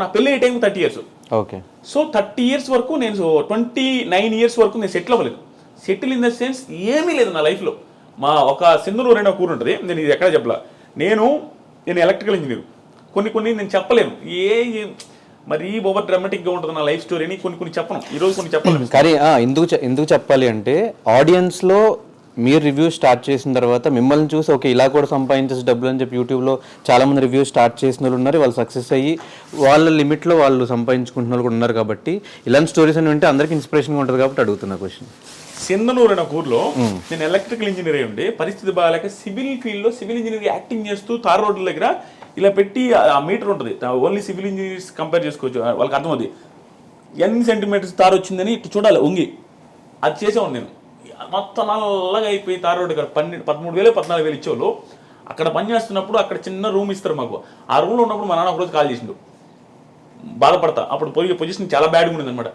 నా పెళ్ళి అయ్యే time 30 years. Okay. So 30 years వరకు నేను 29 years వరకు నేను సెటిల్ అవ్వలేదు. సెటిల్ ఇన్ ద సెన్స్ ఏమీ లేదు నా లైఫ్లో. మా ఒక సింధనూరు అనే ఊరు ఉంటుంది, నేను ఇది ఎక్కడ చెప్పలా. నేను ఎలక్ట్రికల్ ఇంజనీర్. కొన్ని నేను చెప్పలేను, మరీ ఓవర్ డ్రామాటిక్గా ఉంటుంది నా లైఫ్ స్టోరీని. కొన్ని చెప్పను, ఈరోజు కొన్ని చెప్పలేను. కానీ ఎందుకు చెప్పాలి అంటే, ఆడియన్స్లో మీరు రివ్యూ స్టార్ట్ చేసిన తర్వాత మిమ్మల్ని చూసి ఓకే ఇలా కూడా సంపాదించేసి డబ్బులు అని చెప్పి యూట్యూబ్లో చాలామంది రివ్యూ స్టార్ట్ చేసిన వాళ్ళు ఉన్నారు, వాళ్ళు సక్సెస్ అయ్యి వాళ్ళ లిమిట్లో వాళ్ళు సంపాదించుకుంటున్న వాళ్ళు కూడా ఉన్నారు. కాబట్టి ఇలాంటి స్టోరీస్ అని వింటే అందరికీ ఇన్స్పిరేషన్గా ఉంటుంది కాబట్టి అడుగుతున్నా క్వశ్చన్. సింధనూరు అనే ఊర్లో నేను ఎలక్ట్రికల్ ఇంజనీర్ అయ్యి ఉండి పరిస్థితి బాగాలేక సివిల్ ఫీల్డ్లో సివిల్ ఇంజనీర్ యాక్టింగ్ చేస్తూ తార్ రోడ్ల దగ్గర ఇలా పెట్టి ఆ మీటర్ ఉంటుంది, ఓన్లీ సివిల్ ఇంజనీర్స్ కంపేర్ చేసుకోవచ్చు, వాళ్ళకి అర్థమవుతుంది ఎన్ని సెంటీమీటర్స్ తారు వచ్చిందని ఇటు చూడాలి వంగి. అది చేసేవాడు నేను. మొత్తం నల్లగా అయిపోయి తార్ రోడ్డు ఇక్కడ 13,000 14,000 ఇచ్చేవాళ్ళు. అక్కడ పని చేస్తున్నప్పుడు అక్కడ చిన్న రూమ్ ఇస్తారు మాకు. ఆ రూమ్లో ఉన్నప్పుడు మా నాన్న ఒకరోజు కాల్ చేసిండు, బాధపడతా. అప్పుడు పొజిషన్ చాలా బ్యాడ్గా ఉండేది అనమాట.